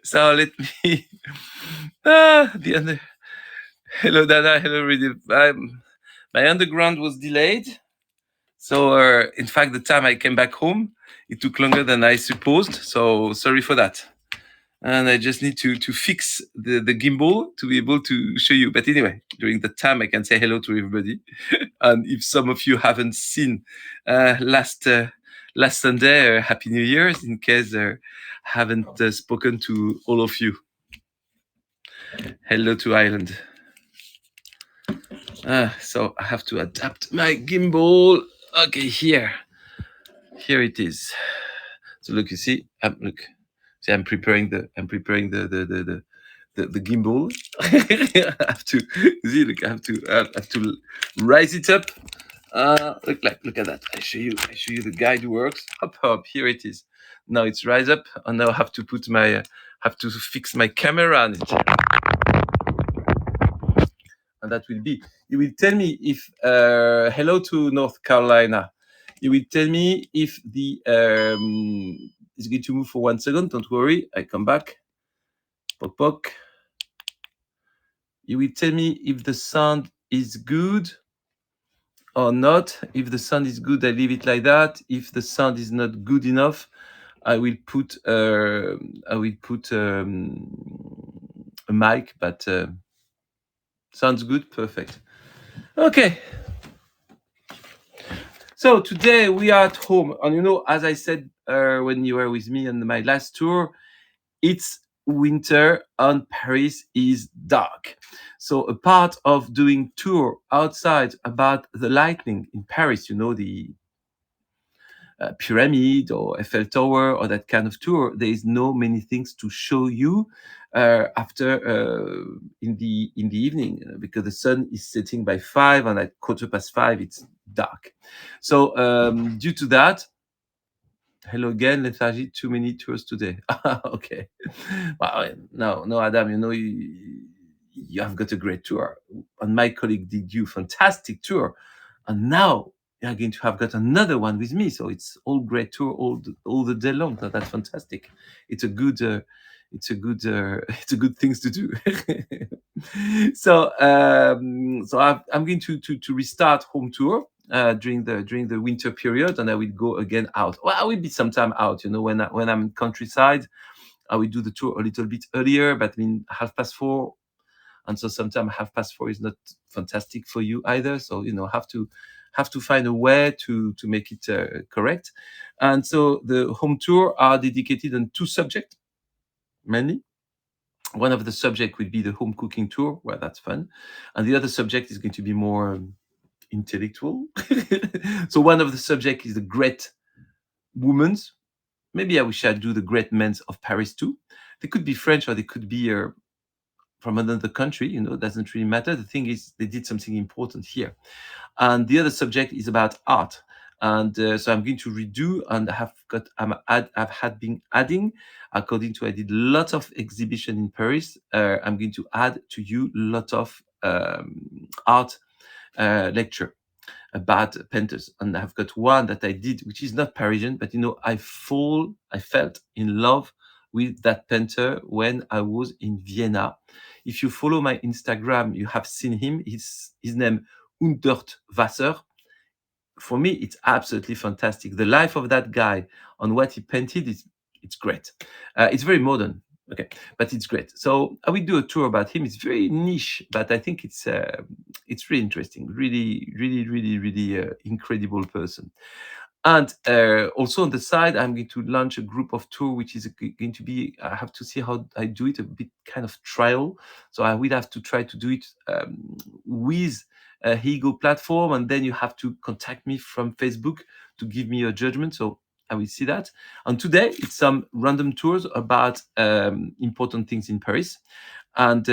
So let me. The other. Hello, Dada. Hello, Ready. My underground was delayed. So, in fact, the time I came back home, it took longer than I supposed. So, sorry for that. And I just need to fix the gimbal to be able to show you. But anyway, during the time, I can say hello to everybody. And if some of you haven't seen last Sunday, Happy New Year's, in case I haven't spoken to all of you. Hello to Ireland. So I have to adapt my gimbal. Okay, here it is. So look, you see, look, see, I'm preparing the gimbal. I have to see, look, I have to rise it up. Look at that. I show you the guide works. Hop, here it is. Now it's rise up, and now I have to put my have to fix my camera on it. And that will be. You will tell me if hello to North Carolina. You will tell me if the it's going to move for 1 second. Don't worry, I come back. Poke poke. You will tell me if the sound is good or not. If the sound is good, I leave it like that. If the sound is not good enough, I will put a mic. But sounds good, perfect. Okay. So today we are at home, and as I said when you were with me on my last tour, it's winter and Paris is dark. So a part of doing tour outside about the lightning in Paris, the pyramid or Eiffel Tower or that kind of tour, there is no many things to show you after in the evening because the sun is setting by 5 and at 5:15 it's dark. So due to that, hello again, lethargy. Too many tours today. Okay. Well, no, Adam. You have got a great tour, and my colleague did you fantastic tour, and now you're going to have got another one with me. So it's all great tour all the day long. That's fantastic. It's a good. It's a good things to do. So I'm going to restart home tour during the winter period, and I will go again out. Well, I will be sometime out. When I'm in countryside, I will do the tour a little bit earlier, but I mean 4:30, and so sometimes 4:30 is not fantastic for you either. So have to find a way to make it correct. And so the home tour are dedicated on two subjects mainly. One of the subject will be the home cooking tour, well, that's fun, and the other subject is going to be more intellectual. So one of the subject is the great women's. Maybe I wish I'd do the great men's of Paris too. They could be French or they could be from another country. It doesn't really matter. The thing is, they did something important here. And the other subject is about art. And so I'm going to redo, and I've had been adding, according to I did lots of exhibition in Paris. I'm going to add to you lot of art lecture about painters, and I've got one that I did, which is not Parisian, but I felt in love with that painter when I was in Vienna. If you follow my Instagram, you have seen him. His name Hundert Wasser. For me, it's absolutely fantastic. The life of that guy on what he painted it's great. It's very modern, okay, but it's great. So I will do a tour about him. It's very niche, but I think it's really interesting. Really, really, really, really incredible person. And also on the side, I'm going to launch a group of tour, which is going to be, I have to see how I do it, a bit kind of trial. So I will have to try to do it with a Higo platform, and then you have to contact me from Facebook to give me your judgment. So I will see that. And today, it's some random tours about important things in Paris. And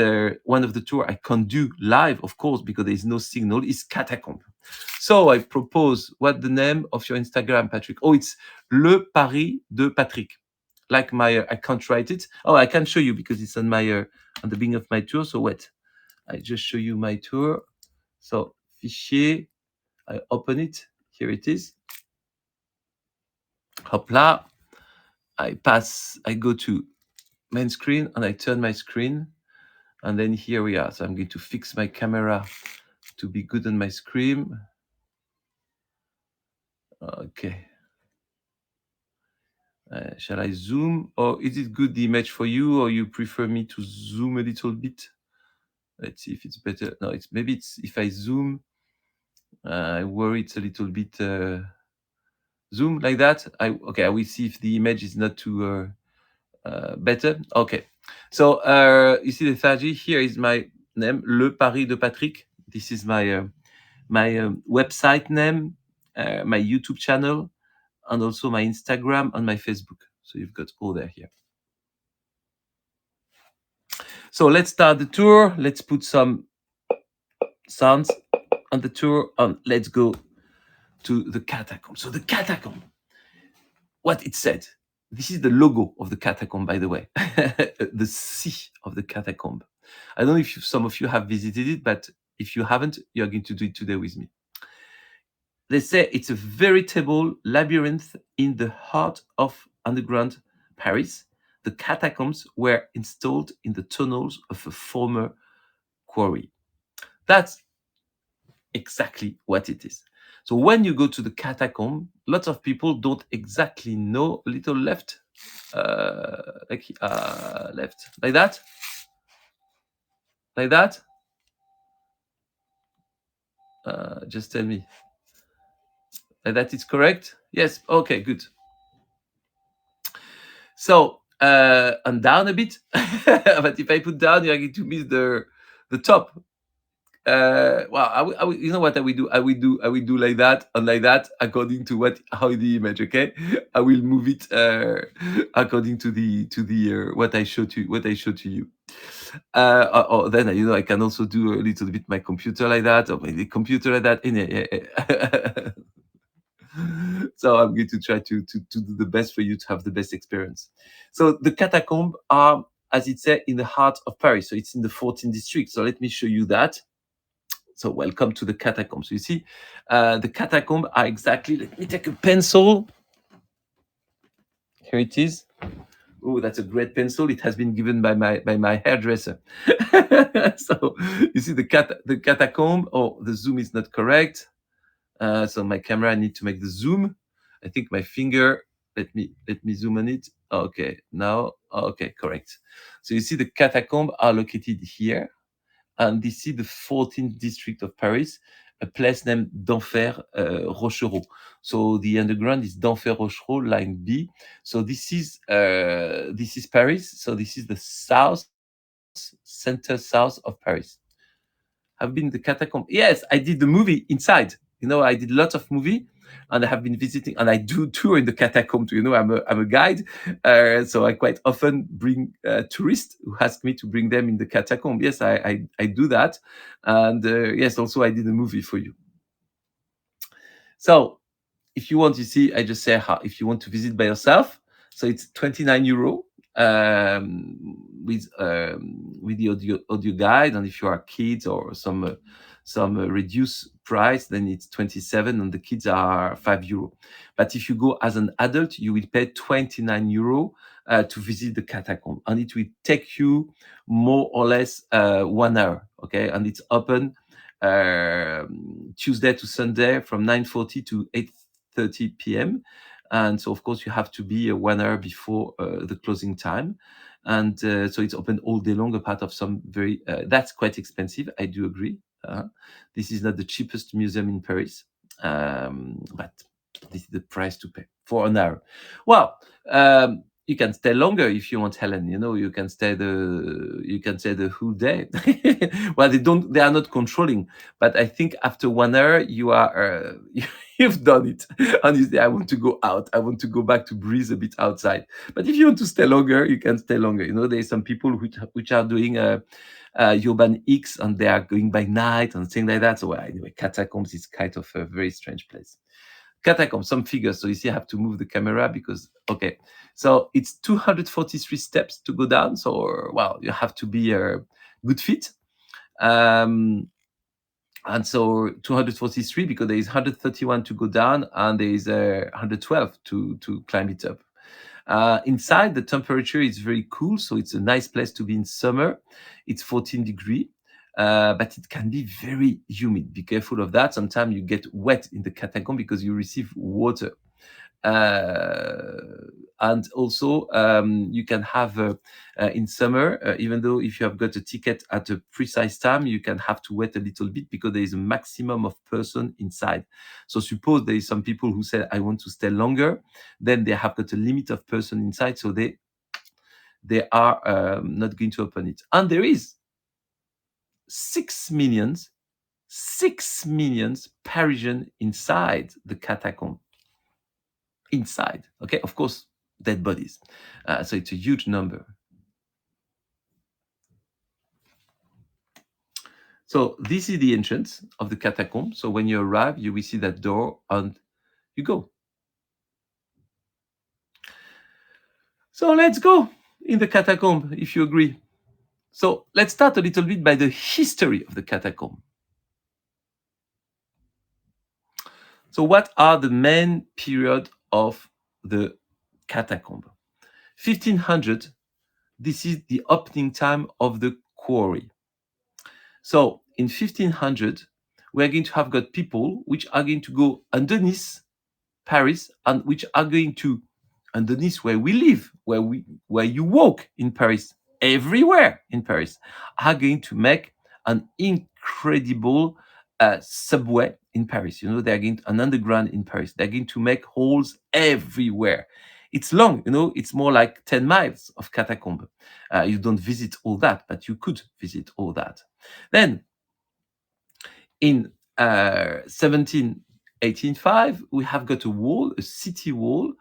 one of the tour I can't do live, of course, because there is no signal, is Catacombs. So I propose, what the name of your Instagram, Patrick? Oh, it's Le Paris de Patrick. Like my, I can't write it. Oh, I can show you because it's on my on the beginning of my tour. So wait, I just show you my tour. So fichier, I open it. Here it is. Hop là. I go to main screen, and I turn my screen, and then here we are. So I'm going to fix my camera to be good on my screen. Okay. Shall I zoom, or is it good the image for you, or you prefer me to zoom a little bit? Let's see if it's better. No, it's if I zoom, I worry it's a little bit zoom like that. I will see if the image is not too better. Okay. So you see the strategy here is my name, Le Paris de Patrick. This is my website name, my YouTube channel, and also my Instagram and my Facebook. So you've got all there here. So let's start the tour. Let's put some sounds on the tour, and let's go to the catacomb. So the catacomb, what it said. This is the logo of the catacomb, by the way, the C of the catacomb. I don't know if some of you have visited it, but if you haven't, you're going to do it today with me. They say it's a veritable labyrinth in the heart of underground Paris. The catacombs were installed in the tunnels of a former quarry. That's exactly what it is. So when you go to the catacomb, lots of people don't exactly know. A little left, left, like that, like that. Just tell me that it's correct. Yes. Okay. Good. So and down a bit, but if I put down, you're going to miss the top. Well, you know what I will do? I will do like that and like that according to how the image. Okay, I will move it according to the what I show to you. Or then I can also do a little bit my computer like that, or maybe computer like that. So I'm going to try to do the best for you to have the best experience. So the catacombs are, as it said, in the heart of Paris. So it's in the 14th district. So let me show you that. So welcome to the catacombs. You see, the catacombs are exactly. Let me take a pencil. Here it is. Oh, that's a great pencil. It has been given by my hairdresser. So you see the catacomb. Oh, the zoom is not correct. So my camera, I need to make the zoom. I think my finger. Let me zoom on it. Okay, now okay, correct. So you see the catacombs are located here, and this is the 14th district of Paris, a place named d'Enfer Rochereau. So the underground is d'Enfer Rochereau, line B. So this is Paris. So this is the center south of Paris. I've been in the catacomb. Yes, I did the movie inside. I did lots of movie, and I have been visiting, and I do tour in the catacomb too. I'm a guide, so I quite often bring tourists who ask me to bring them in the catacomb. Yes, I do that, and yes, also I did a movie for you. So if you want, you see, I just say how. If you want to visit by yourself, so it's 29 euro with the audio guide, and if you are kids or some reduced price, then it's 27, and the kids are 5 euro. But if you go as an adult, you will pay 29 euro to visit the catacomb, and it will take you more or less 1 hour. Okay, and it's open Tuesday to Sunday from 9:40 to 8:30 p.m. And so, of course, you have to be 1 hour before the closing time. And so it's open all day long, a part of some that's quite expensive. I do agree. This is not the cheapest museum in Paris, but this is the price to pay for an hour. Well, you can stay longer if you want, Helen. You can stay the whole day. Well, they are not controlling, but I think after 1 hour you are you've done it, and you say, I want to go out, I want to go back to breathe a bit outside. But if you want to stay longer, you can stay longer. There's some people which are doing urban X, and they are going by night and things like that. So anyway, catacombs is kind of a very strange place. Catacombs, some figures. So you see, I have to move the camera because, okay. So it's 243 steps to go down. So, well, you have to be good fit. And so 243 because there is 131 to go down, and there is 112 to climb it up. Inside, the temperature is very cool, so it's a nice place to be in summer. It's 14 degree, but it can be very humid. Be careful of that. Sometimes you get wet in the catacomb because you receive water. And also, you can have in summer, even though if you have got a ticket at a precise time, you can have to wait a little bit because there is a maximum of person inside. So suppose there is some people who say, I want to stay longer, then they have got a limit of person inside, so they are not going to open it. And there is 6 millions Parisian inside the catacomb. Inside, okay, of course, dead bodies. So it's a huge number. So this is the entrance of the catacomb. So when you arrive, you will see that door and you go. So let's go in the catacomb, if you agree. So let's start a little bit by the history of the catacomb. So what are the main period of the catacomb? 1500, this is the opening time of the quarry. So in 1500, we're going to have got people which are going to go underneath Paris and which are going to underneath where we live, where you walk in Paris, everywhere in Paris, are going to make an incredible subway in Paris. You know, they're going to, an underground in Paris. They're going to make holes everywhere. It's long, you know, it's more like 10 miles of catacomb. You don't visit all that, but you could visit all that. Then in 1785, we have got a wall, a city wall,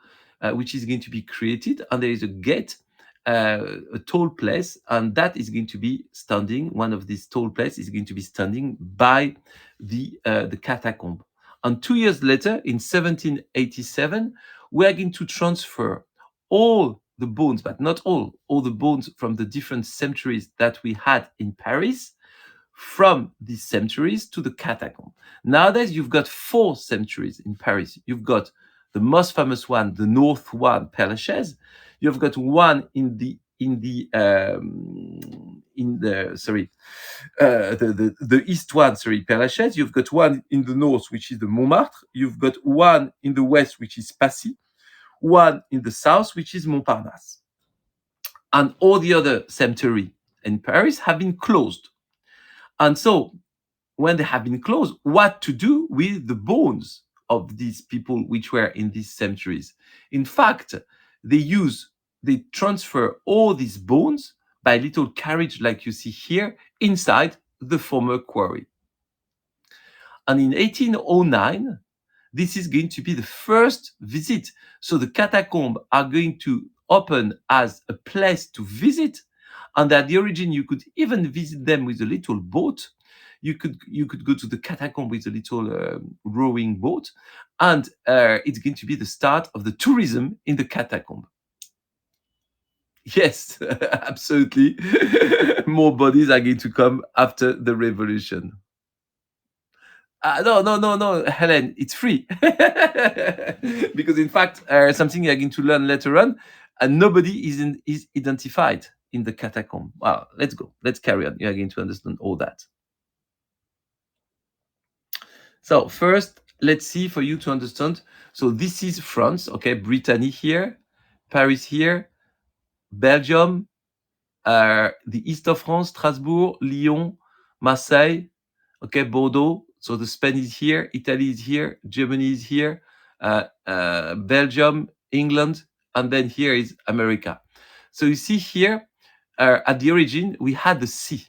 which is going to be created, and there is a gate, a tall place, and that is going to be standing. One of these tall places is going to be standing by the catacomb. And 2 years later, in 1787, we are going to transfer all the bones, but not all the bones from the different cemeteries that we had in Paris, from these cemeteries to the catacomb. Nowadays, you've got 4 cemeteries in Paris. You've got the most famous one, the North one, Père Lachaise. You've got one in the east one, sorry, Père Lachaise. You've got one in the north, which is the Montmartre. You've got one in the west, which is Passy. One in the south, which is Montparnasse. And all the other cemeteries in Paris have been closed. And so when they have been closed, what to do with the bones of these people which were in these cemeteries? In fact, they transfer all these bones by little carriage like you see here inside the former quarry. And in 1809, this is going to be the first visit. So the catacombs are going to open as a place to visit. And at the origin, you could even visit them with a little boat. You could go to the catacomb with a little rowing boat, and it's going to be the start of the tourism in the catacomb. Yes, absolutely. More bodies are going to come after the revolution. No, Helen, it's free. Because in fact, something you're going to learn later on, and nobody is identified in the catacomb. Well, let's go. Let's carry on. You're going to understand all that. So first, let's see for you to understand. So this is France, okay? Brittany here, Paris here, Belgium, the east of France, Strasbourg, Lyon, Marseille, okay, Bordeaux. So the Spain is here, Italy is here, Germany is here, Belgium, England, and then here is America. So you see here, at the origin, we had the sea.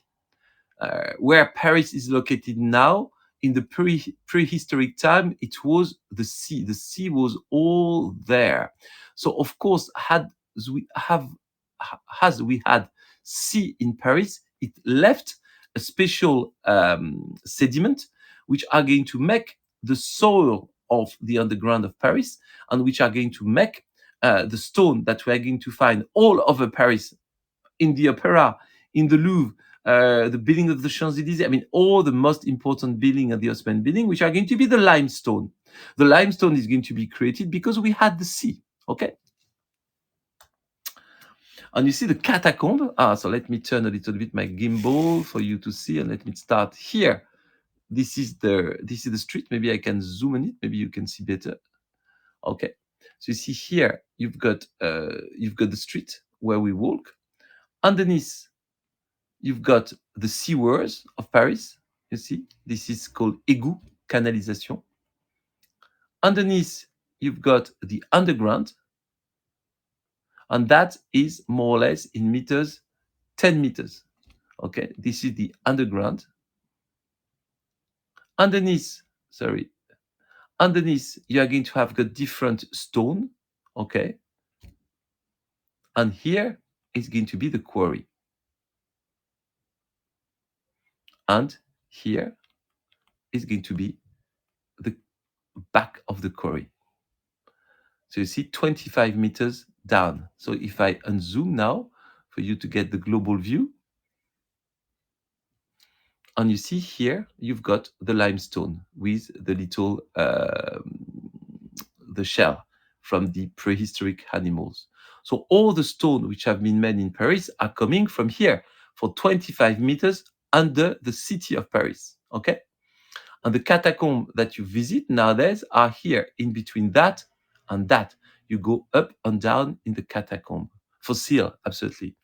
Where Paris is located now, in the prehistoric time, it was the sea. The sea was all there. So of course, as we had sea in Paris, it left a special sediment, which are going to make the soil of the underground of Paris, and which are going to make the stone that we are going to find all over Paris, in the Opera, in the Louvre, the building of the Champs-Élysées, I mean, all the most important building of the Haussmann building, which are going to be the limestone. The limestone is going to be created because we had the sea, okay? And you see the catacomb. So let me turn a little bit my gimbal for you to see, and let me start here. This is the street. Maybe I can zoom in it. Maybe you can see better. Okay. So you see here, you've got the street where we walk. Underneath, you've got the sewers of Paris. You see, this is called égout, canalisation. Underneath, you've got the underground, and that is more or less in meters, 10 meters. Okay, this is the underground. Underneath, sorry, underneath, you are going to have got different stone. Okay, and here is going to be the quarry, and here is going to be the back of the quarry. So you see 25 meters down. So if I unzoom now for you to get the global view, and you see here, you've got the limestone with the little, the shell from the prehistoric animals. So all the stone which have been made in Paris are coming from here for 25 meters under the city of Paris. Okay? And the catacomb that you visit nowadays are here in between that and that. You go up and down in the catacomb. Fossil, absolutely.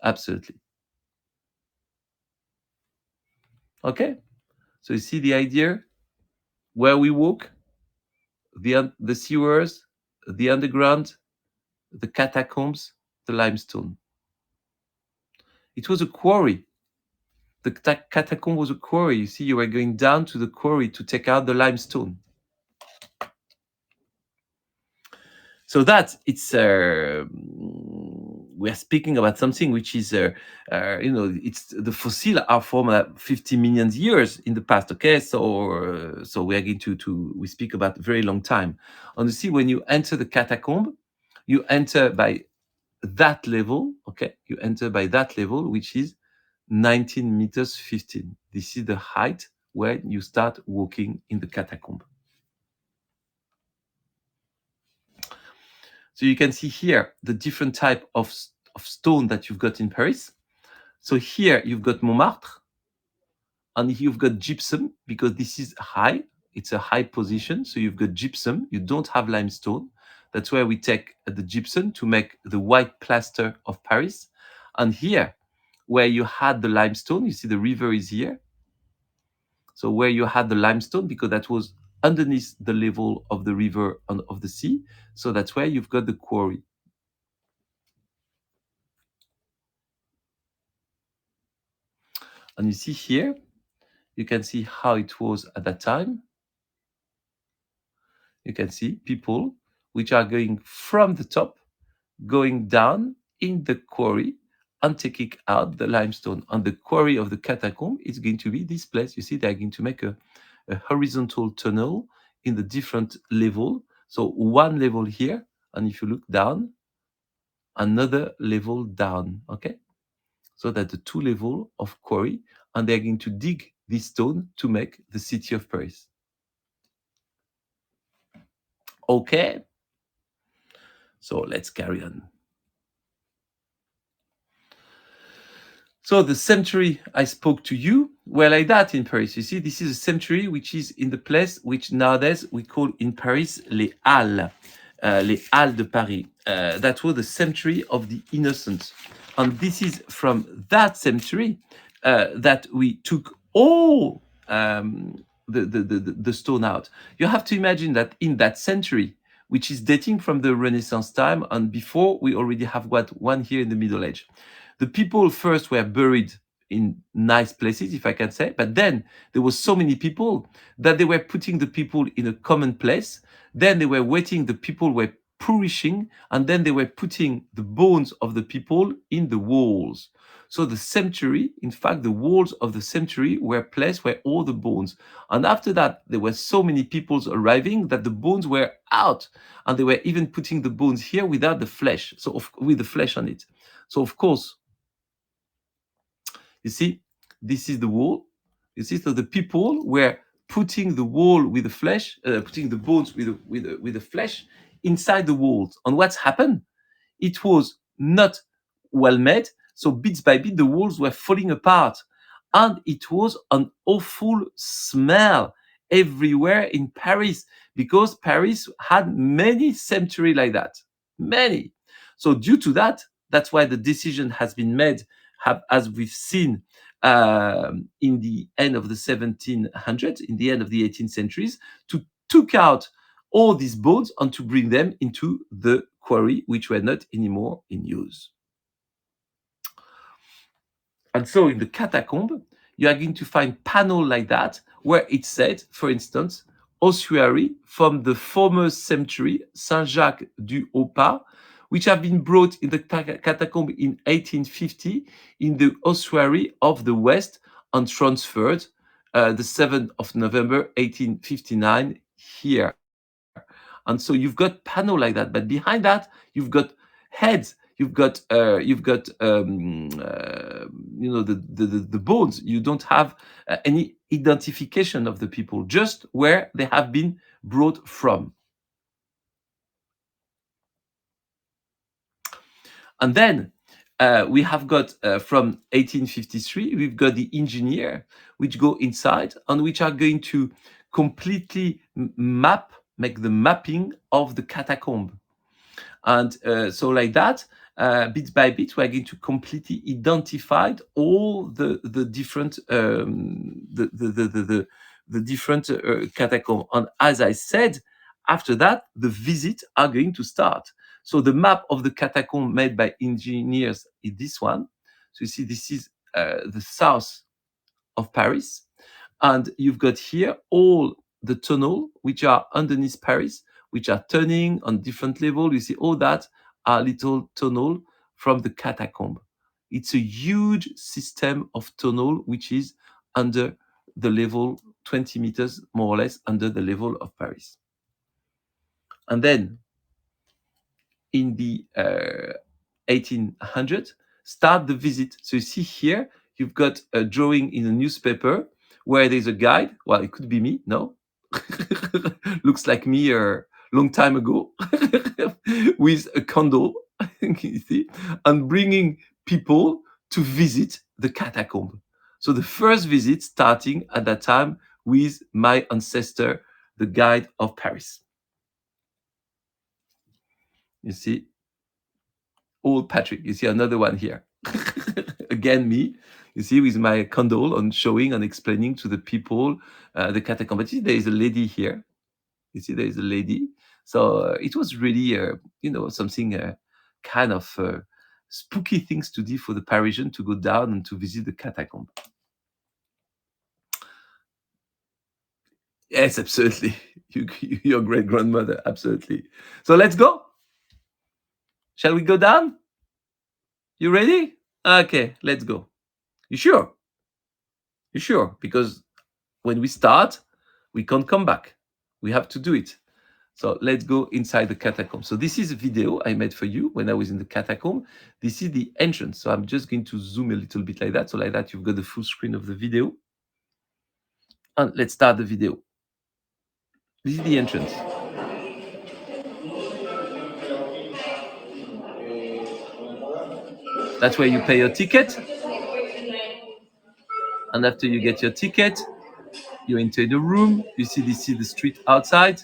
Absolutely. Okay? So you see the idea? Where we walk, the sewers, the underground, the catacombs, the limestone. It was a quarry. The catacomb was a quarry. You see, you were going down to the quarry to take out the limestone. So that it's we are speaking about something which is it's the fossil are from 50 million years in the past. Okay, so we are going to we speak about very long time. And you see, when you enter the catacomb, you enter by that level. Okay, you enter by that level, which is 19 meters 15. This is the height where you start walking in the catacomb. So you can see here the different type of stone that you've got in Paris. So here you've got Montmartre, and you've got gypsum because this is high. It's a high position. So you've got gypsum. You don't have limestone. That's where we take the gypsum to make the white plaster of Paris. And here, where you had the limestone, you see the river is here. So where you had the limestone, because that was underneath the level of the river and of the sea. So that's where you've got the quarry. And you see here, you can see how it was at that time. You can see people which are going from the top, going down in the quarry and taking out the limestone. And the quarry of the catacomb is going to be this place. You see, they're going to make a horizontal tunnel in the different level. So one level here, and if you look down, another level down, okay? So that the two level of quarry, and they're going to dig this stone to make the city of Paris. Okay, so let's carry on. So the cemetery I spoke to you were like that in Paris. You see, this is a cemetery which is in the place which nowadays we call in Paris les Halles de Paris. That was the cemetery of the innocents. And this is from that cemetery that we took all the stone out. You have to imagine that in that century, which is dating from the Renaissance time, and before we already have got one here in the Middle Age. The people first were buried in nice places, if I can say, but then there was so many people that they were putting the people in a common place. Then they were waiting, the people were perishing, and then they were putting the bones of the people in the walls. So the cemetery, in fact, the walls of the cemetery were placed where all the bones. And after that, there were so many people arriving that the bones were out. And they were even putting the bones here without the flesh, with the flesh on it. So of course, you see, this is the wall. You see, so the people were putting the wall with the flesh, putting the bones with the flesh inside the walls. And what's happened? It was not well made. So bit by bit, the walls were falling apart. And it was an awful smell everywhere in Paris, because Paris had many cemeteries like that. Many. So due to that, that's why the decision has been made, as we've seen in the end of the 1700s, in the end of the 18th centuries, to took out all these bones and to bring them into the quarry, which were not anymore in use. And so in the catacomb, you are going to find panels like that, where it said, for instance, ossuary from the former cemetery Saint-Jacques-du-Haut-Pas, which have been brought in the catacomb in 1850 in the ossuary of the West and transferred the 7th of November 1859 here. And so you've got panel like that, but behind that you've got heads, you've got the bones. You don't have any identification of the people, just where they have been brought from. And then we have got from 1853, we've got the engineer, which go inside and which are going to completely make the mapping of the catacomb. And so like that, bit by bit, we're going to completely identify all the different the different catacomb. And as I said, after that, the visits are going to start. So the map of the catacomb made by engineers is this one. So you see, this is the south of Paris. And you've got here all the tunnel which are underneath Paris, which are turning on different level. You see all that are little tunnel from the catacomb. It's a huge system of tunnel which is under the level 20 meters, more or less, under the level of Paris. And then in the 1800s, start the visit. So you see here, you've got a drawing in a newspaper where there's a guide. Well, it could be me, no? Looks like me a long time ago with a candle, you see, and bringing people to visit the catacomb. So the first visit starting at that time with my ancestor, the guide of Paris. You see, old Patrick. You see another one here. Again, me. You see, with my candle on showing and explaining to the people the catacomb. But there is a lady here. You see, there is a lady. So it was really, something kind of spooky things to do for the Parisian to go down and to visit the catacomb. Yes, absolutely. Your great grandmother, absolutely. So let's go. Shall we go down? You ready? Okay, let's go. You sure? You sure? Because when we start, we can't come back. We have to do it. So let's go inside the catacomb. So this is a video I made for you when I was in the catacomb. This is the entrance. So I'm just going to zoom a little bit like that. So like that, you've got the full screen of the video. And let's start the video. This is the entrance. That's where you pay your ticket. And after you get your ticket, you enter the room. You see the street outside.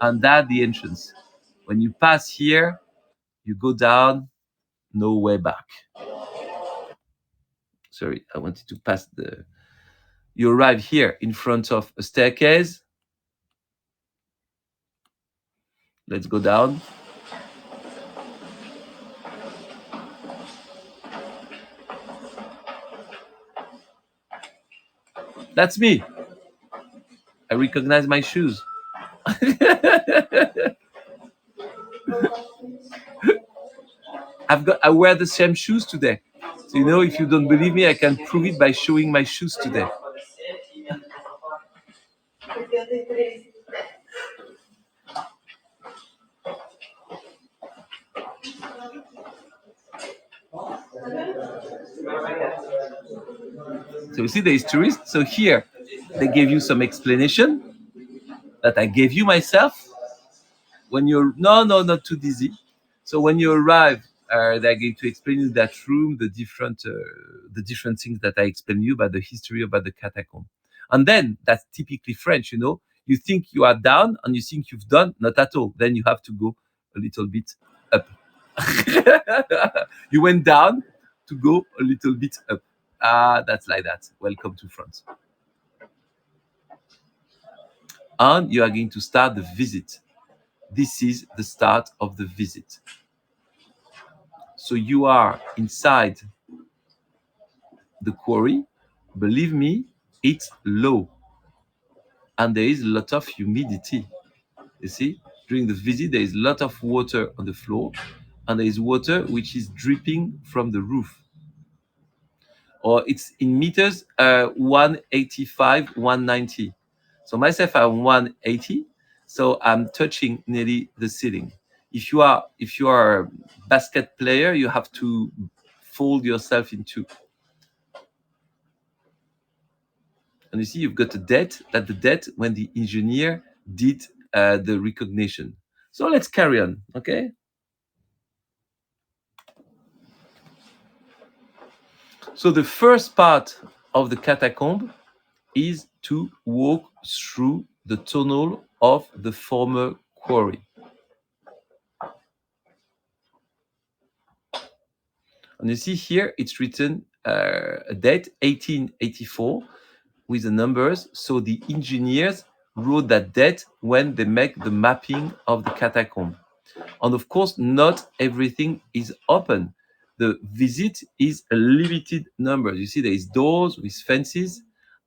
And that's the entrance. When you pass here, you go down, no way back. Sorry, I wanted to pass you arrive here in front of a staircase. Let's go down. That's me. I recognize my shoes. I wear the same shoes today. So, if you don't believe me, I can prove it by showing my shoes today. So you see there is tourists. So here they gave you some explanation that I gave you myself. When you're not too dizzy. So when you arrive They're going to explain you that room, the different things that I explained you about the history about the catacomb. And then that's typically French, you know. You think you are down and you think you've done, not at all. Then you have to go a little bit up. You went down to go a little bit up. Ah, that's like that. Welcome to France. And you are going to start the visit. This is the start of the visit. So you are inside the quarry. Believe me, it's low and there is a lot of humidity. You see, during the visit, there is a lot of water on the floor and there is water which is dripping from the roof. Or it's in meters, 185, 190. So myself, I'm 180, so I'm touching nearly the ceiling. If you are a basket player, you have to fold yourself in two. And you see, you've got a date, that the date when the engineer did the recognition. So let's carry on, okay? So the first part of the catacomb is to walk through the tunnel of the former quarry. And you see here, it's written a date, 1884, with the numbers. So the engineers wrote that date when they make the mapping of the catacomb. And of course, not everything is open. The visit is a limited number. You see, there is doors with fences,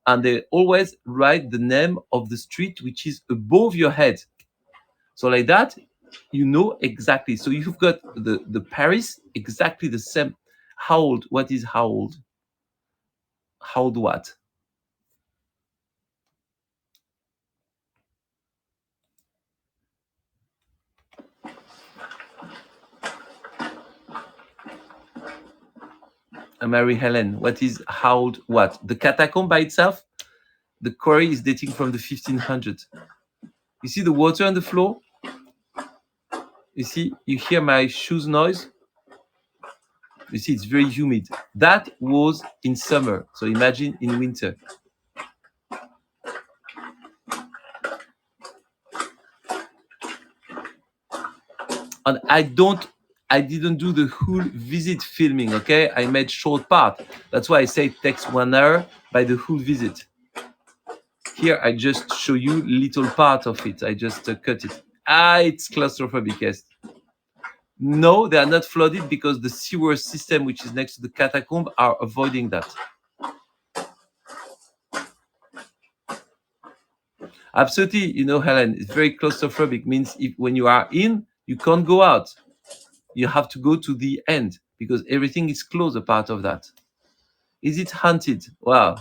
and they always write the name of the street which is above your head. So like that, you know exactly. So you've got the Paris exactly the same. How old? What is how old? How old what? Mary Helen, what is how old what? The catacomb by itself, the quarry is dating from the 1500s. You see the water on the floor? You see, you hear my shoes noise? You see, it's very humid. That was in summer. So imagine in winter. And I didn't do the whole visit filming, okay? I made short part. That's why I say it takes 1 hour by the whole visit. Here, I just show you little part of it. I just cut it. Ah, it's claustrophobic, yes. No, they are not flooded because the sewer system, which is next to the catacomb, are avoiding that. Absolutely, you know, Helen, it's very claustrophobic. Means if when you are in, you can't go out. You have to go to the end because everything is closed. A part of that. Is it haunted? Wow,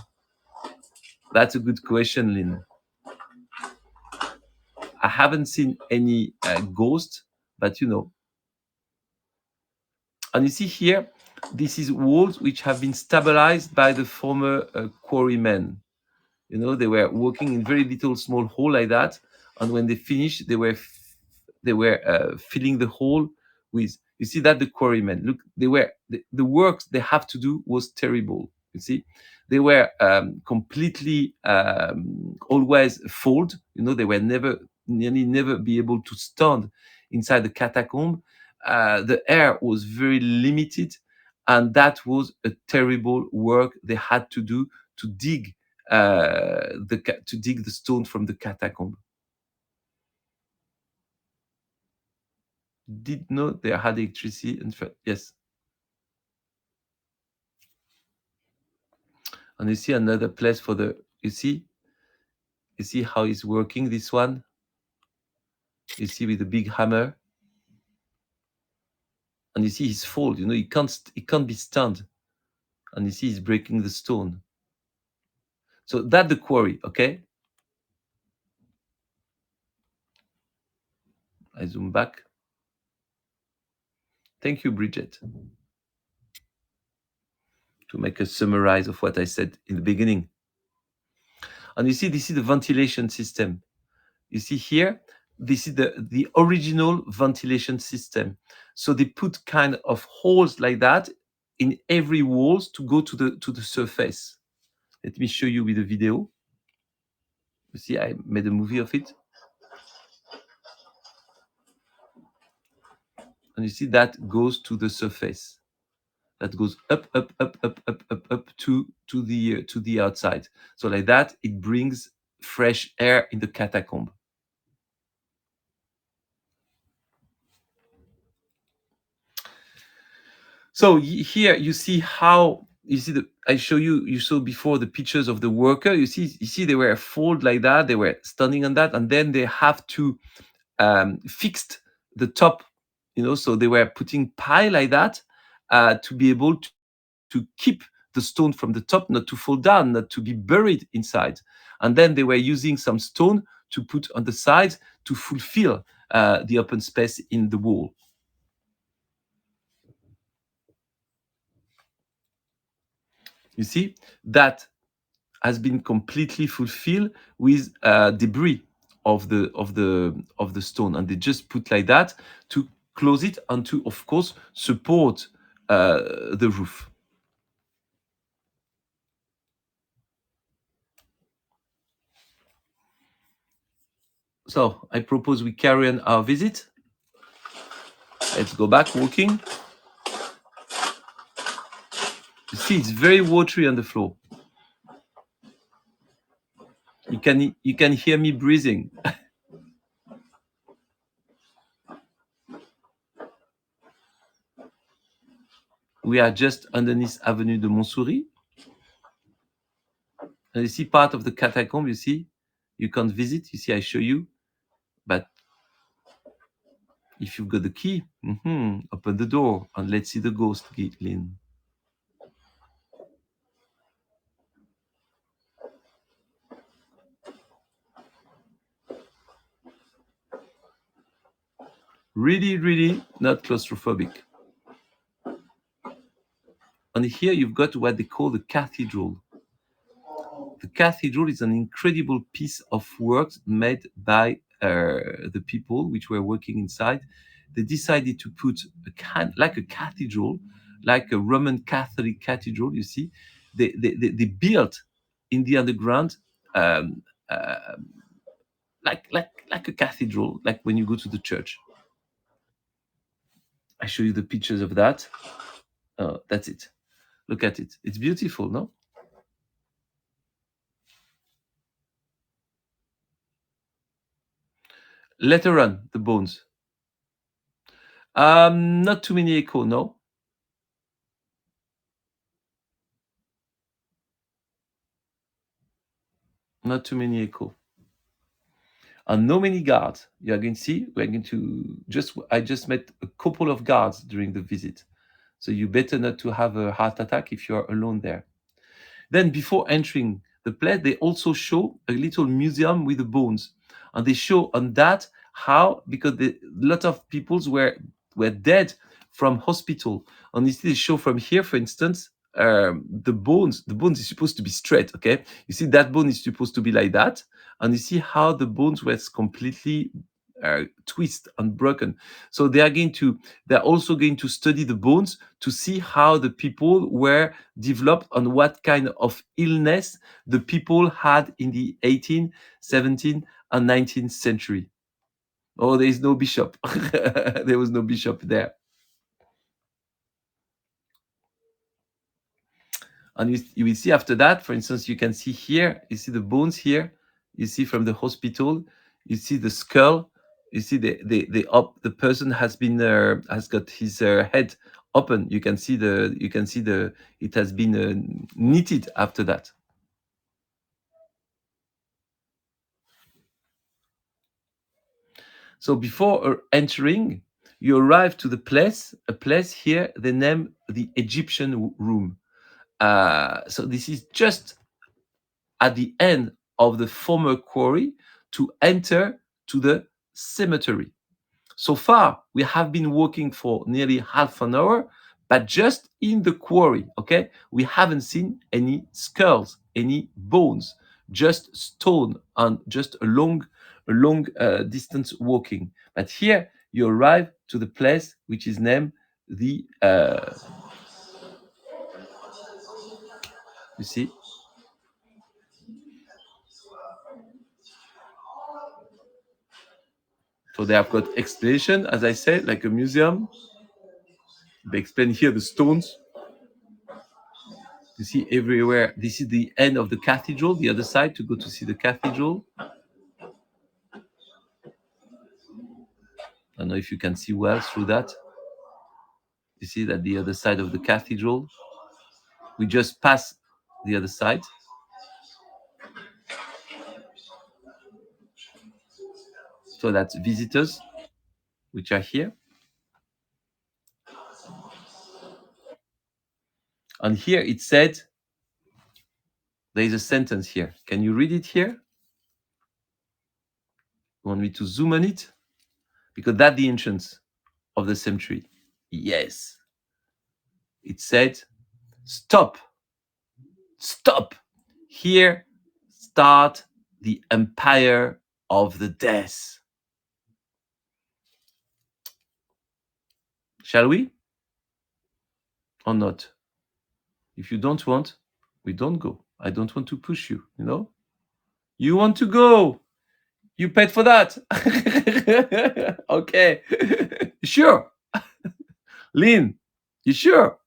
that's a good question, Lynn. I haven't seen any ghost, but you know. And you see here, this is walls which have been stabilized by the former quarrymen. You know, they were working in very little small hole like that, and when they finished, they were filling the hole with. You see that the quarrymen look, the works they have to do was terrible. You see, they were completely always fold. You know, they were nearly never be able to stand inside the catacomb. The air was very limited, and that was a terrible work they had to do to dig to dig the stone from the catacomb. Did know they had electricity and yes. And you see another place for the you see how it's working this one. You see with the big hammer, and you see his fold. You know he can't be stunned, and you see he's breaking the stone. So that's the quarry. Okay, I zoom back. Thank you, Bridget, to make a summarize of what I said in the beginning. And you see, this is the ventilation system. You see here, this is the original ventilation system. So they put kind of holes like that in every walls to go to the surface. Let me show you with a video. You see, I made a movie of it, and you see that goes to the surface. That goes up to the outside. So like that, it brings fresh air in the catacomb. So here you see how you see the I show you you saw before the pictures of the worker. You see they were fold like that. They were standing on that, and then they have to fixed the top. So they were putting pie like that to be able to keep the stone from the top, not to fall down, not to be buried inside. And then they were using some stone to put on the sides to fulfill the open space in the wall. You see that has been completely fulfilled with debris of the stone, and they just put like that to close it and to, of course, support the roof. So I propose we carry on our visit. Let's go back walking. You see, it's very watery on the floor. You can hear me breathing. We are just underneath Avenue de Montsouris. And you see part of the catacomb, you see? You can't visit, you see, I show you. But if you've got the key, open the door and let's see the ghost get in. Really, really not claustrophobic. And here you've got what they call the cathedral. The cathedral is an incredible piece of work made by the people which were working inside. They decided to put like a cathedral, like a Roman Catholic cathedral. You see, they built in the underground, um, uh, like a cathedral, like when you go to the church. I show you the pictures of that. That's it. Look at it. It's beautiful, no? Later on, the bones. Not too many echo, no. Not too many echo. And no many guards. You are going to see, we're going to I just met a couple of guards during the visit. So you better not to have a heart attack if you are alone there. Then before entering the place, they also show a little museum with the bones. And they show on that how, because a lot of peoples were dead from hospital. And you see they show from here, for instance, the bones is supposed to be straight, okay? You see that bone is supposed to be like that. And you see how the bones were completely twist and broken. So they're also going to study the bones to see how the people were developed and what kind of illness the people had in the 18th, 17th, and 19th century. Oh, there is no bishop. There was no bishop there. And you will see after that, for instance, you can see here, you see the bones here, you see from the hospital, you see the skull, you see the person has got his head open. You can see the it has been knitted after that. So before entering, you arrive to a place here they name the Egyptian room. So this is just at the end of the former quarry to enter to the cemetery. So far, we have been walking for nearly half an hour, but just in the quarry, okay? We haven't seen any skulls, any bones, just stone and just a a long distance walking. But here you arrive to the place which is named the you see. So they have got explanation, as I said, like a museum. They explain here the stones. You see everywhere. This is the end of the cathedral, the other side to go to see the cathedral. I don't know if you can see well through that. You see that the other side of the cathedral. We just pass the other side. So that's visitors which are here. And here it said, there is a sentence here. Can you read it here? You want me to zoom on it? Because that's the entrance of the cemetery. Yes. It said, stop, stop. Here start the empire of the death. Shall we? Or not? If you don't want, we don't go. I don't want to push you, you know? You want to go. You paid for that. Okay. Sure. Lynn, you sure?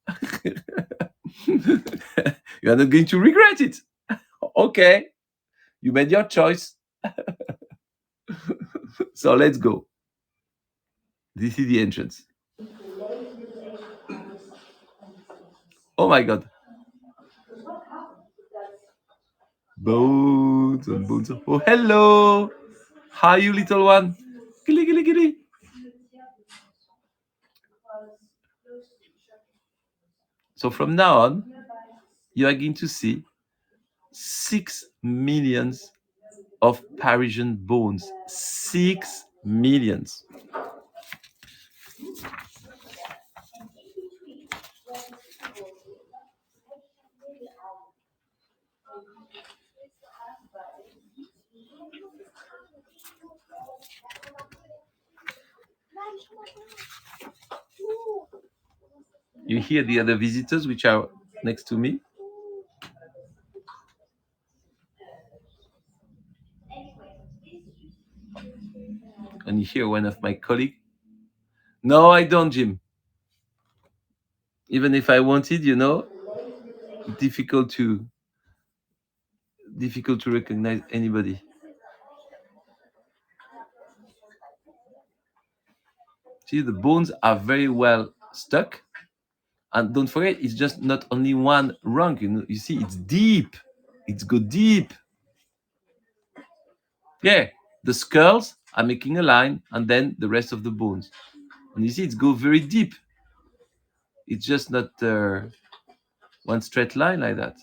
You are not going to regret it. Okay. You made your choice. So let's go. This is the entrance. Oh my God. Bones and bones. Oh, hello. How are you, little one? Gilly, gilly, gilly. So from now on, you are going to see 6 millions of Parisian bones. 6 millions. You hear the other visitors which are next to me. And you hear one of my colleagues. No, I don't, Jim. Even if I wanted, difficult to recognize anybody. See, the bones are very well stuck. And don't forget, it's just not only one rung. You see, it's deep. It's go deep. Yeah, the skulls are making a line, and then the rest of the bones. And you see, it's go very deep. It's just not one straight line like that.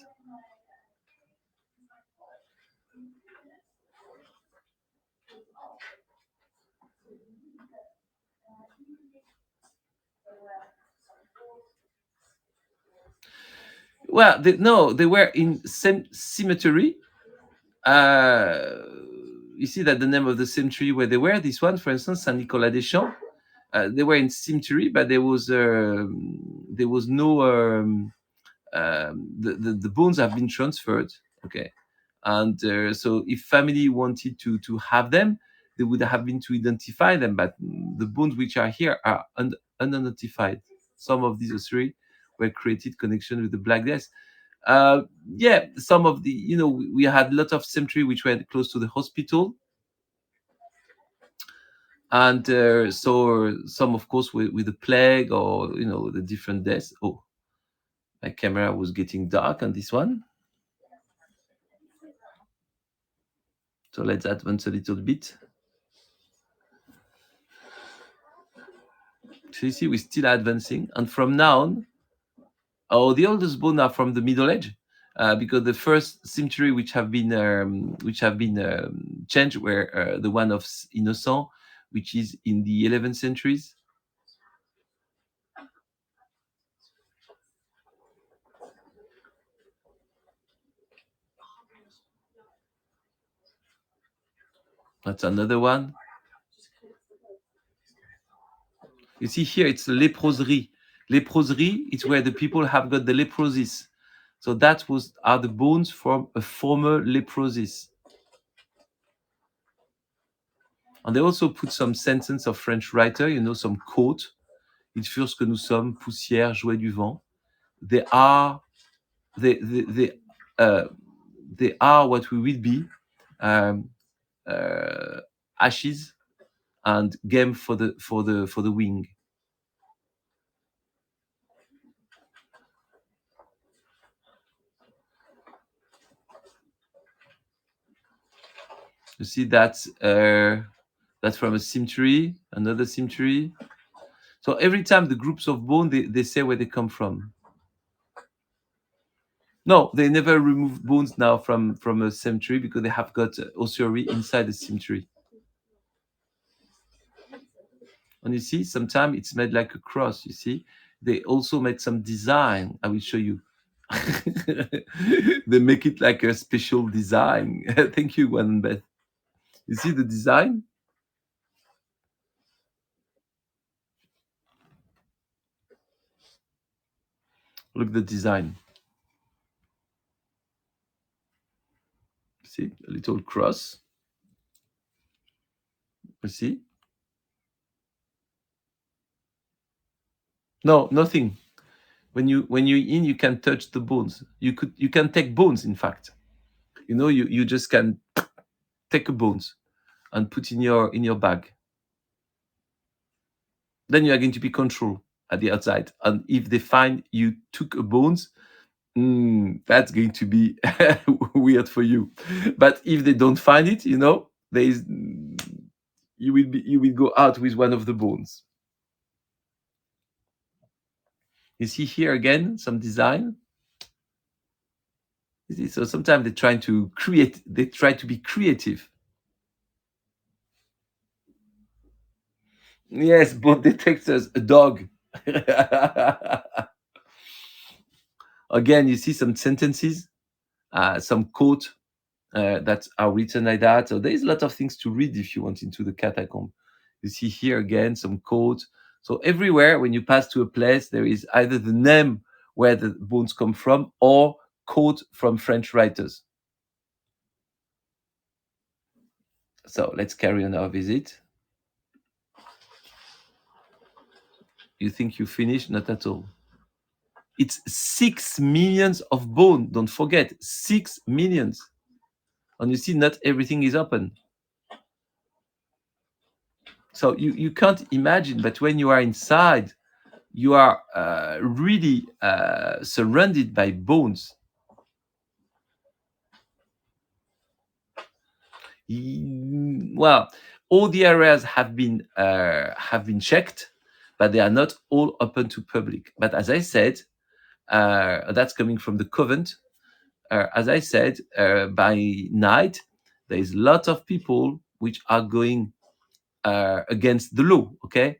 Well, no, they were in same cemetery. Uh, you see that the name of the cemetery where they were, this one, for instance, Saint Nicolas des Champs, they were in cemetery, but there was no the bones have been transferred. Okay, and so if family wanted to have them, they would have been to identify them, but the bones which are here are unidentified. Some of these three were created connection with the Black Death. Yeah, some of the we had a lot of cemetery which were close to the hospital, and so some of course with the plague or the different deaths. Oh, my camera was getting dark on this one, so let's advance a little bit. So you see, we're still advancing, and from now on, the oldest bones are from the Middle Age, because the first cemetery which have been changed were the one of Innocent, which is in the 11th centuries. That's another one. You see here, it's leproserie. Leproserie is where the people have got the leprosis. So that was are the bones from a former leprosis. And they also put some sentence of French writer, some quote. Ils furent ce que nous sommes, poussière, jouet du vent. They are, they, they are what we will be, um, ashes and game for the wing. You see that's from a cemetery, another cemetery. So every time the groups of bone, they say where they come from. No, they never remove bones now from a cemetery because they have got ossuary inside the cemetery. And you see, sometimes it's made like a cross. You see, they also made some design. I will show you. They make it like a special design. Thank you, Gwen and Beth. You see the design? Look the design. See a little cross. You see? No, nothing. When you're in, you can touch the bones. You can take bones. In fact, you just can take a bones and put in your bag. Then you are going to be controlled at the outside. And if they find you took a bones, that's going to be weird for you. But if they don't find it, there is you will go out with one of the bones. You see here again some design. You see, so sometimes they try to be creative. Yes, both detectors, a dog. Again, you see some sentences, some quote that are written like that. So there's a lot of things to read if you want into the catacomb. You see here again some quote. So everywhere when you pass to a place, there is either the name where the bones come from or quote from French writers. So let's carry on our visit. You think you finished? Not at all. It's 6 millions of bone. Don't forget, 6 millions. And you see, not everything is open. So you can't imagine, but when you are inside, you are really surrounded by bones. Well, all the areas have been checked, but they are not all open to public. But as I said, that's coming from the convent. As I said, by night there is a lot of people which are going against the law. Okay,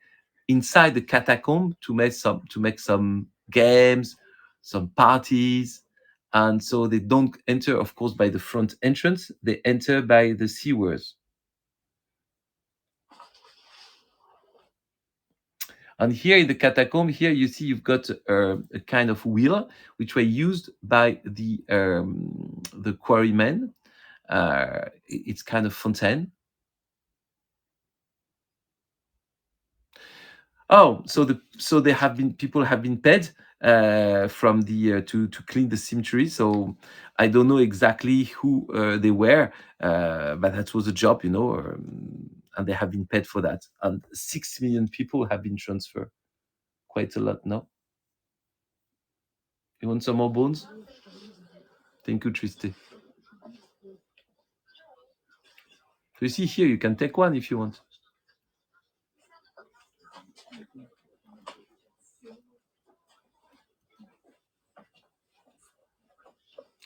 inside the catacomb to make some games, some parties, and so they don't enter, of course, by the front entrance. They enter by the sewers. And here in the catacomb, here you see you've got a kind of wheel which were used by the quarrymen. It's kind of fontaine. Oh, so they have been people have been paid from the to clean the cemetery. So I don't know exactly who they were, but that was a job, and they have been paid for that. And 6 million people have been transferred. Quite a lot, no? You want some more bones? Thank you, Triste. So you see here, you can take one if you want.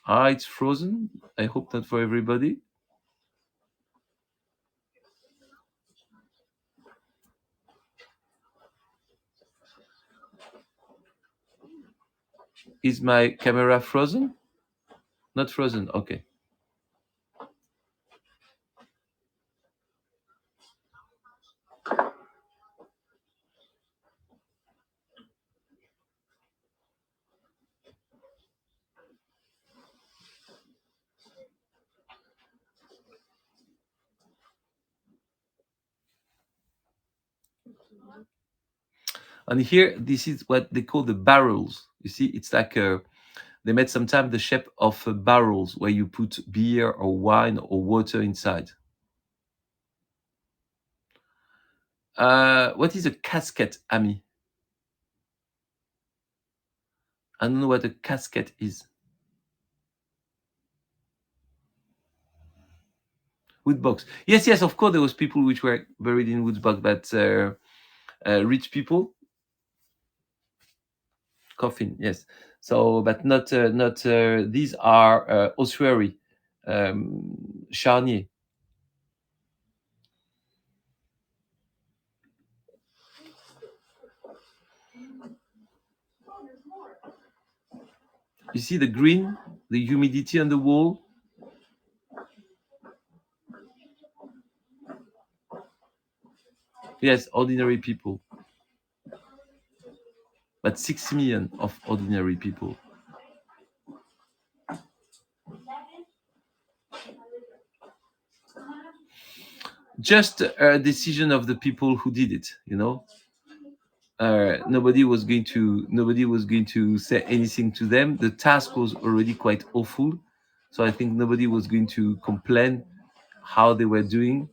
Ah, it's frozen. I hope not for everybody. Is my camera frozen? Not frozen. Okay. And here, this is what they call the barrels. You see, it's like they made sometimes the shape of barrels where you put beer or wine or water inside. What is a casket, Ami? I don't know what a casket is. Wood box. Yes, yes, of course, there was people which were buried in wood box, but rich people, coffin, yes. So, but not these are ossuary, charnier. You see the green, the humidity on the wall. Yes, ordinary people, but 6 million of ordinary people. Just a decision of the people who did it. Nobody was going to say anything to them. The task was already quite awful, so I think nobody was going to complain how they were doing.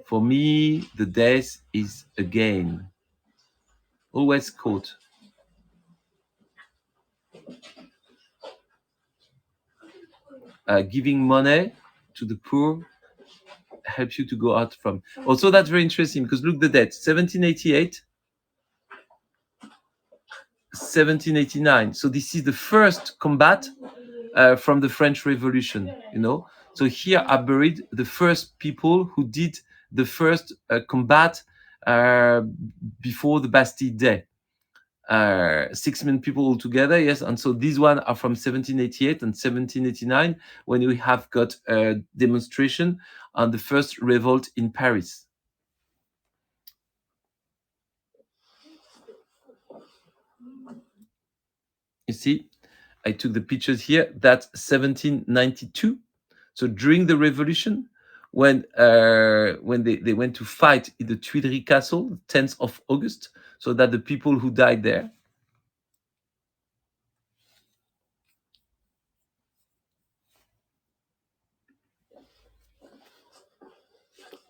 For me, the death is again always caught. Giving money to the poor helps you to go out from. Also, that's very interesting because look, the date 1788, 1789. So this is the first combat from the French Revolution. So here are buried the first people who did the first combat uh, before the Bastille Day. 6 million people altogether, yes. And so these one are from 1788 and 1789, when we have got a demonstration on the first revolt in Paris. You see, I took the pictures here. That's 1792. So during the revolution, when they went to fight in the Tuileries Castle, 10th of August, so that the people who died there.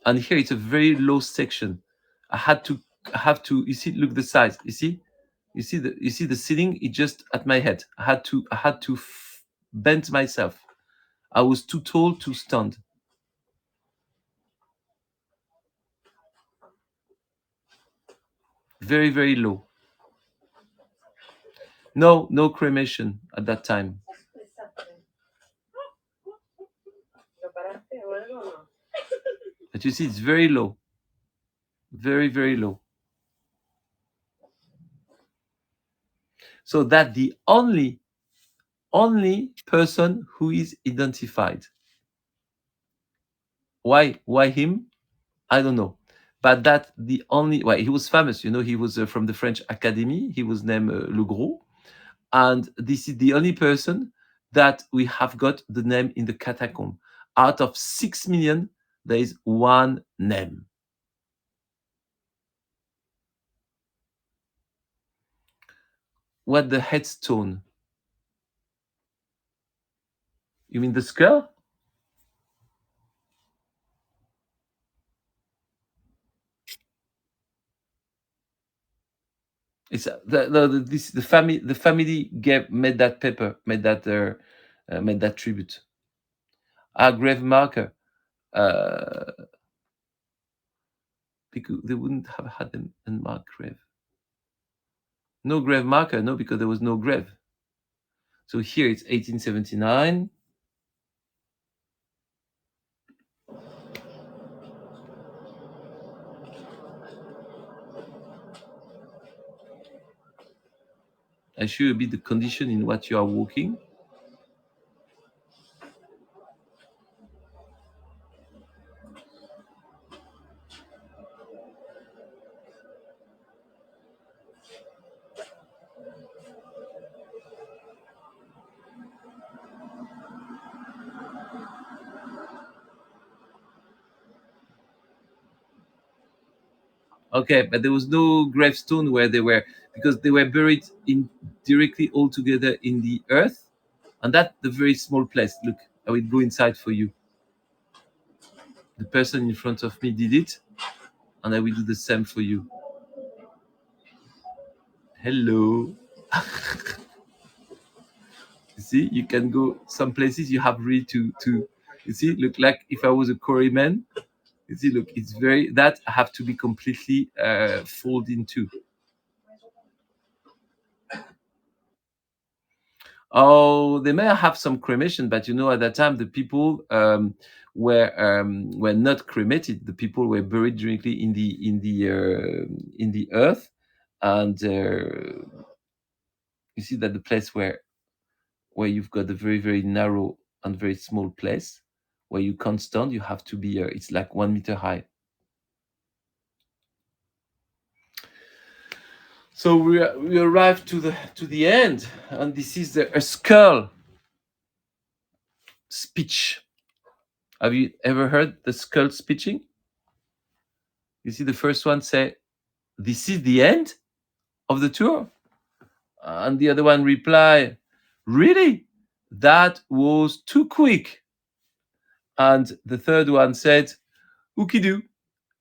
And here it's a very low section. I had to I have to, you see, look the size. You see the ceiling, it just at my head. I had to bend myself. I was too tall to stand. Very, very low. No cremation at that time. But you see, it's very low. Very, very low. So that the only person who is identified. Why him? I don't know. But that the only, well, he was famous. He was from the French Academy. He was named Le Gros. And this is the only person that we have got the name in the catacomb. Out of 6 million, there is one name. What, the headstone? You mean the skull? It's the family made that paper, made that tribute. Our grave marker, uh, because they wouldn't have had an unmarked grave. No grave marker, no, because there was no grave. So here it's 1879. I show you a bit the condition in what you are walking. Okay, but there was no gravestone where they were, because they were buried in directly all together in the earth, and that the very small place. Look, I will go inside for you. The person in front of me did it, and I will do the same for you. Hello. You see, you can go some places you have really to. You see, look like if I was a quarryman. You see, look, it's very that I have to be completely folded into. Oh, they may have some cremation, but at that time the people were not cremated. The people were buried directly in the earth, and you see that the place where you've got a very very narrow and very small place where you can't stand. You have to be. It's like 1 meter high. So we arrived to the end, and this is a skull speech. Have you ever heard the skull speeching? You see, the first one say, "This is the end of the tour," and the other one reply, "Really? That was too quick." And the third one said, "Ookidoo,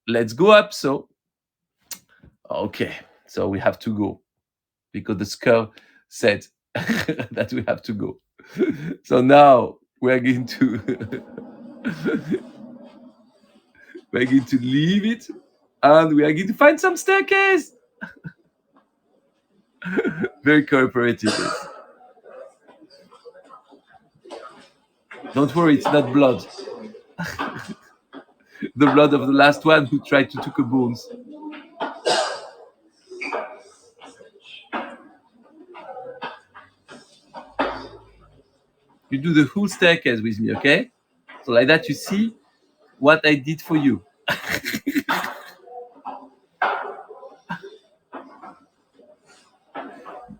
let's go up." So, okay, so we have to go because the skull said that we have to go. So now we're going to we're going to leave it, and we are going to find some staircase. Very cooperative. Don't worry, it's not blood. The blood of the last one who tried to took a bones. You do the whole staircase with me, okay? So like that, you see what I did for you.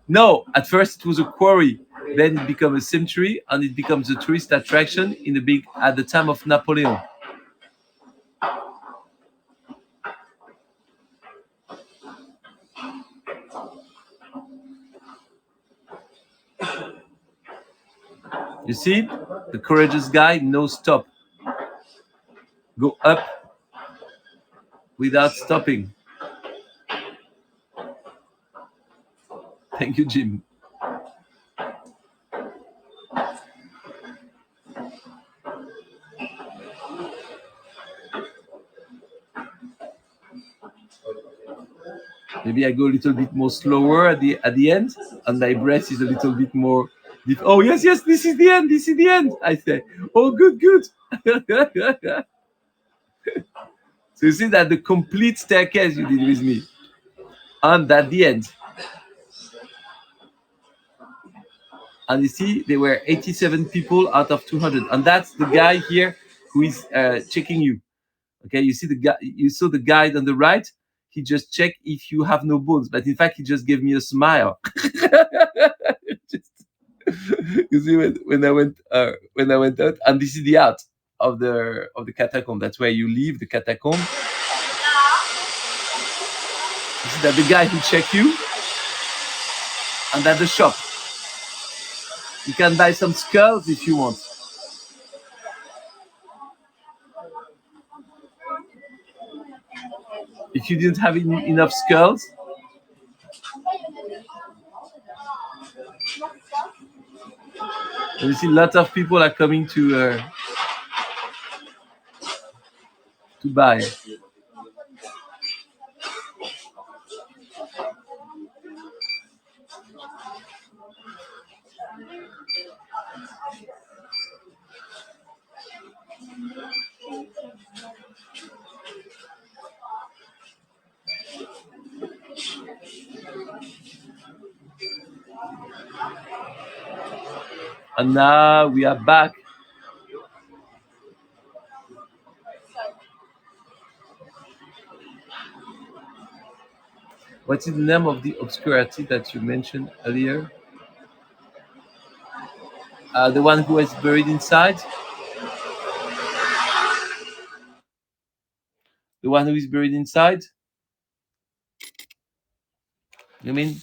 No, at first it was a quarry, then it became a cemetery, and it becomes a tourist attraction in the big at the time of Napoleon. You see, the courageous guy, no stop, go up without stopping. Thank you, Jim. Maybe I go a little bit more slower at the end, and my breath is a little bit more deep. Oh yes, yes, this is the end. This is the end. I say, oh good, good. So you see that the complete staircase you did with me, and at the end, and you see there were 87 people out of 200, and that's the guy here who is checking you. Okay, you see the guy, you saw the guide on the right. He just checked if you have no bones, but in fact, he just gave me a smile. Just- you see, when I went out, and this is the out of the catacomb. That's where you leave the catacomb. You see that the guy who check you, and at the shop, you can buy some skulls if you want. If you didn't have enough skulls, and you see, lots of people are coming to buy. And now we are back. What is the name of the obscurity that you mentioned earlier? The one who is buried inside? The one who is buried inside? You mean?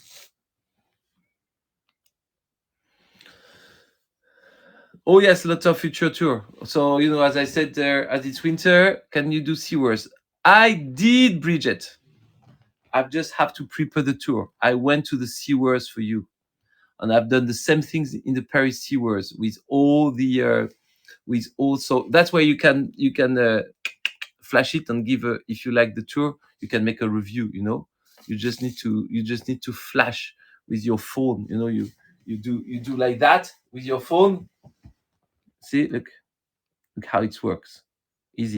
Oh yes, lots of future tour. So as I said there, as it's winter, can you do SeaWorlds? I did, Bridget. I just have to prepare the tour. I went to the SeaWorlds for you, and I've done the same things in the Paris SeaWorlds with all the with also. That's where you can flash it and give a, if you like the tour, you can make a review. You just need to flash with your phone. You do like that with your phone. See, look how it works. Easy.